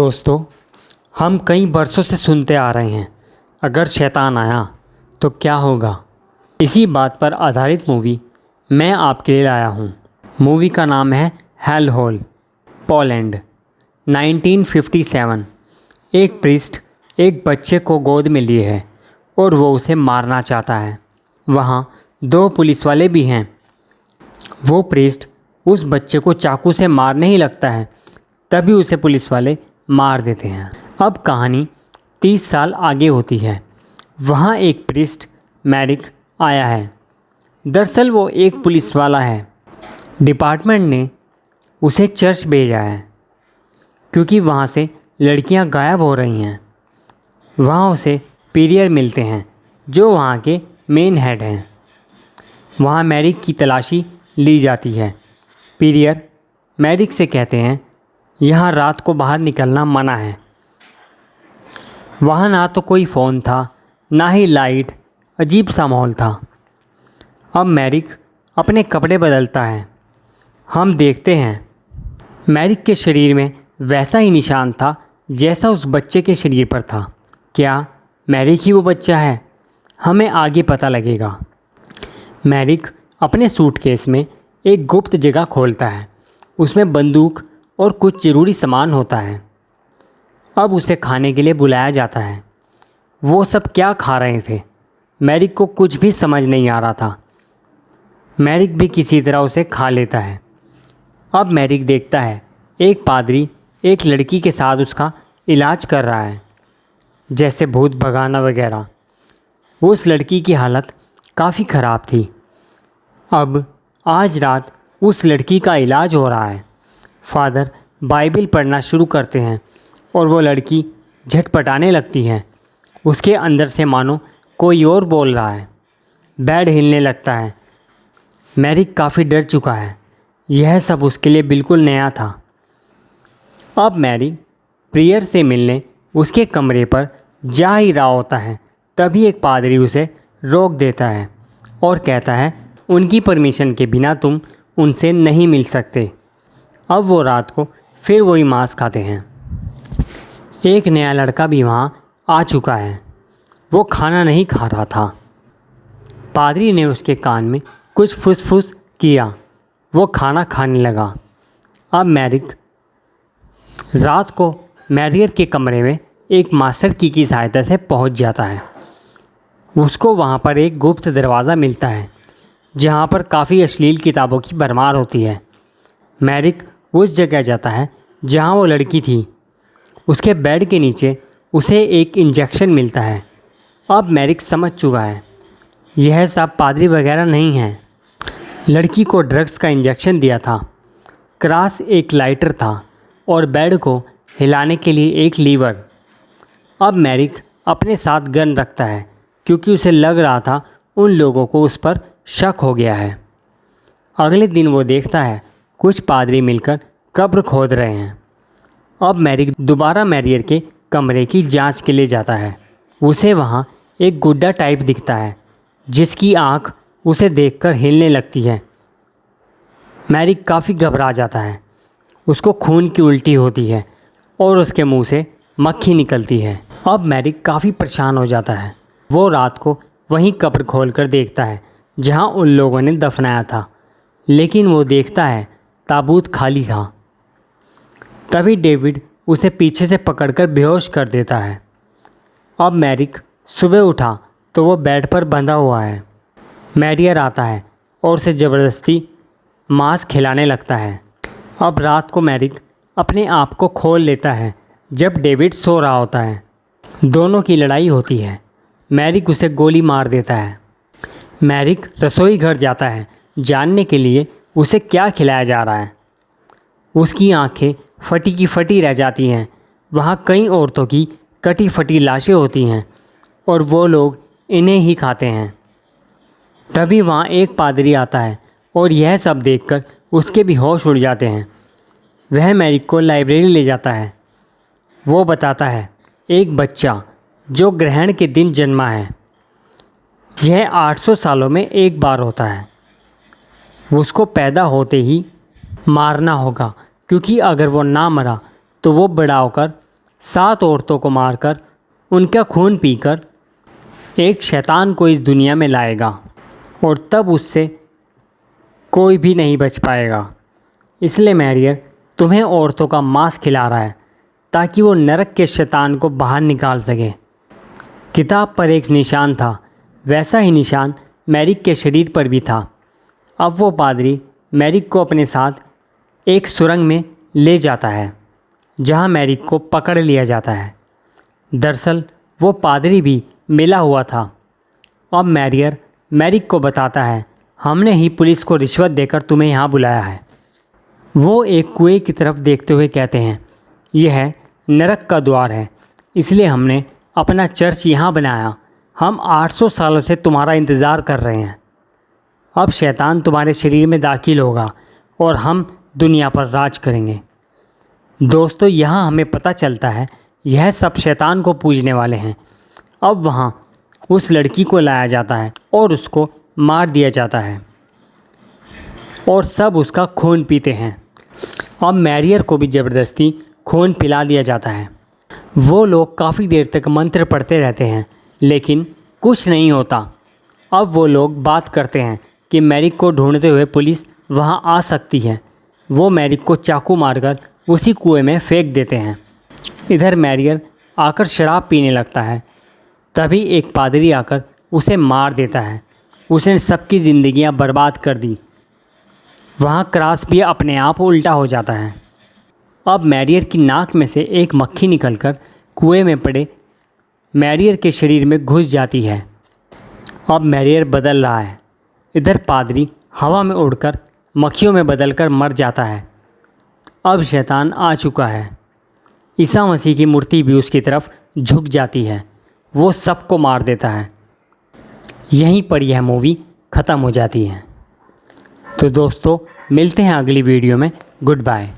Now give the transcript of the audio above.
दोस्तों, हम कई बरसों से सुनते आ रहे हैं, अगर शैतान आया तो क्या होगा। इसी बात पर आधारित मूवी मैं आपके लिए लाया हूँ। मूवी का नाम है हेल होल। पोलैंड 1957। एक प्रीस्ट एक बच्चे को गोद में लिए है और वो उसे मारना चाहता है। वहाँ दो पुलिस वाले भी हैं। वो प्रीस्ट उस बच्चे को चाकू से मारने ही लगता है, तभी उसे पुलिस वाले मार देते हैं। अब कहानी 30 साल आगे होती है। वहाँ एक प्रीस्ट मैरिक आया है। दरअसल वो एक पुलिस वाला है। डिपार्टमेंट ने उसे चर्च भेजा है क्योंकि वहाँ से लड़कियाँ गायब हो रही हैं। वहाँ उसे पीरियर मिलते हैं जो वहाँ के मेन हेड हैं। वहाँ मैरिक की तलाशी ली जाती है। पीरियर मैरिक से कहते हैं यहाँ रात को बाहर निकलना मना है। वहाँ ना तो कोई फ़ोन था, ना ही लाइट। अजीब सा माहौल था। अब मैरिक अपने कपड़े बदलता है। हम देखते हैं मैरिक के शरीर में वैसा ही निशान था जैसा उस बच्चे के शरीर पर था। क्या मैरिक ही वो बच्चा है? हमें आगे पता लगेगा। मैरिक अपने सूटकेस में एक गुप्त जगह खोलता है। उसमें बंदूक और कुछ ज़रूरी सामान होता है। अब उसे खाने के लिए बुलाया जाता है। वो सब क्या खा रहे थे? मैरिक को कुछ भी समझ नहीं आ रहा था। मैरिक भी किसी तरह उसे खा लेता है। अब मैरिक देखता है एक पादरी एक लड़की के साथ उसका इलाज कर रहा है, जैसे भूत भगाना वगैरह। उस लड़की की हालत काफ़ी ख़राब थी। अब आज रात उस लड़की का इलाज हो रहा है। फादर बाइबल पढ़ना शुरू करते हैं और वो लड़की झटपटाने लगती है। उसके अंदर से मानो कोई और बोल रहा है। बेड हिलने लगता है। मैरिक काफ़ी डर चुका है। यह सब उसके लिए बिल्कुल नया था। अब मैरिक प्रियर से मिलने उसके कमरे पर जा ही रहा होता है, तभी एक पादरी उसे रोक देता है और कहता है उनकी परमिशन के बिना तुम उनसे नहीं मिल सकते। अब वो रात को फिर वही मांस खाते हैं। एक नया लड़का भी वहाँ आ चुका है। वो खाना नहीं खा रहा था। पादरी ने उसके कान में कुछ फुसफुस किया। वो खाना खाने लगा। अब मैरिक रात को मैरियर के कमरे में एक मास्टर की सहायता से पहुंच जाता है। उसको वहां पर एक गुप्त दरवाज़ा मिलता है जहां पर काफ़ी अश्लील किताबों की भरमार होती है। मैरिक उस जगह जाता है जहां वो लड़की थी। उसके बेड के नीचे उसे एक इंजेक्शन मिलता है। अब मैरिक समझ चुका है यह सब पादरी वगैरह नहीं है। लड़की को ड्रग्स का इंजेक्शन दिया था। क्रॉस एक लाइटर था और बेड को हिलाने के लिए एक लीवर। अब मैरिक अपने साथ गन रखता है क्योंकि उसे लग रहा था उन लोगों को उस पर शक हो गया है। अगले दिन वो देखता है कुछ पादरी मिलकर कब्र खोद रहे हैं। अब मैरिक दोबारा मैरियर के कमरे की जांच के लिए जाता है। उसे वहाँ एक गुड्डा टाइप दिखता है जिसकी आँख उसे देखकर हिलने लगती है। मैरिक काफ़ी घबरा जाता है। उसको खून की उल्टी होती है और उसके मुंह से मक्खी निकलती है। अब मैरिक काफ़ी परेशान हो जाता है। वो रात को वहीं कब्र खोलकर देखता है जहाँ उन लोगों ने दफनाया था, लेकिन वो देखता है ताबूत खाली था। तभी डेविड उसे पीछे से पकड़कर बेहोश कर देता है। अब मैरिक सुबह उठा तो वो बेड पर बंधा हुआ है। मैरियर आता है और उसे ज़बरदस्ती मांस खिलाने लगता है। अब रात को मैरिक अपने आप को खोल लेता है जब डेविड सो रहा होता है। दोनों की लड़ाई होती है। मैरिक उसे गोली मार देता है। मैरिक रसोई घर जाता है जानने के लिए उसे क्या खिलाया जा रहा है। उसकी आंखें फटी की फटी रह जाती हैं। वहाँ कई औरतों की कटी फटी लाशें होती हैं और वो लोग इन्हें ही खाते हैं। तभी वहाँ एक पादरी आता है और यह सब देखकर उसके भी होश उड़ जाते हैं। वह मैरिक को लाइब्रेरी ले जाता है। वो बताता है एक बच्चा जो ग्रहण के दिन जन्मा है। यह 800 सालों में एक बार होता है। उसको पैदा होते ही मारना होगा क्योंकि अगर वो ना मरा तो वो बड़ा होकर 7 औरतों को मारकर उनका खून पीकर एक शैतान को इस दुनिया में लाएगा और तब उससे कोई भी नहीं बच पाएगा। इसलिए मैरियर तुम्हें औरतों का मांस खिला रहा है ताकि वो नरक के शैतान को बाहर निकाल सके। किताब पर एक निशान था, वैसा ही निशान मैरिक के शरीर पर भी था। अब वो पादरी मैरिक को अपने साथ एक सुरंग में ले जाता है जहां मैरिक को पकड़ लिया जाता है। दरअसल वो पादरी भी मिला हुआ था। अब मैरियर मैरिक को बताता है, हमने ही पुलिस को रिश्वत देकर तुम्हें यहाँ बुलाया है। वो एक कुएं की तरफ देखते हुए कहते हैं, यह नरक का द्वार है, इसलिए हमने अपना चर्च यहाँ बनाया। हम 800 सालों से तुम्हारा इंतज़ार कर रहे हैं। अब शैतान तुम्हारे शरीर में दाखिल होगा और हम दुनिया पर राज करेंगे। दोस्तों, यहाँ हमें पता चलता है यह सब शैतान को पूजने वाले हैं। अब वहाँ उस लड़की को लाया जाता है और उसको मार दिया जाता है और सब उसका खून पीते हैं। अब मैरियर को भी ज़बरदस्ती खून पिला दिया जाता है। वो लोग काफ़ी देर तक मंत्र पढ़ते रहते हैं लेकिन कुछ नहीं होता। अब वो लोग बात करते हैं कि मैरिक को ढूंढते हुए पुलिस वहाँ आ सकती है। वो मैरिक को चाकू मारकर उसी कुएं में फेंक देते हैं। इधर मैरियर आकर शराब पीने लगता है। तभी एक पादरी आकर उसे मार देता है। उसने सबकी ज़िंदगियां बर्बाद कर दी। वहाँ क्रॉस भी अपने आप उल्टा हो जाता है। अब मैरियर की नाक में से एक मक्खी निकलकर कुएं में पड़े मैरियर के शरीर में घुस जाती है। अब मैरियर बदल रहा है। इधर पादरी हवा में उड़कर मक्खियों में बदलकर मर जाता है। अब शैतान आ चुका है। ईसा मसीह की मूर्ति भी उसकी तरफ झुक जाती है। वो सबको मार देता है। यहीं पर यह मूवी ख़त्म हो जाती है। तो दोस्तों, मिलते हैं अगली वीडियो में। Good bye.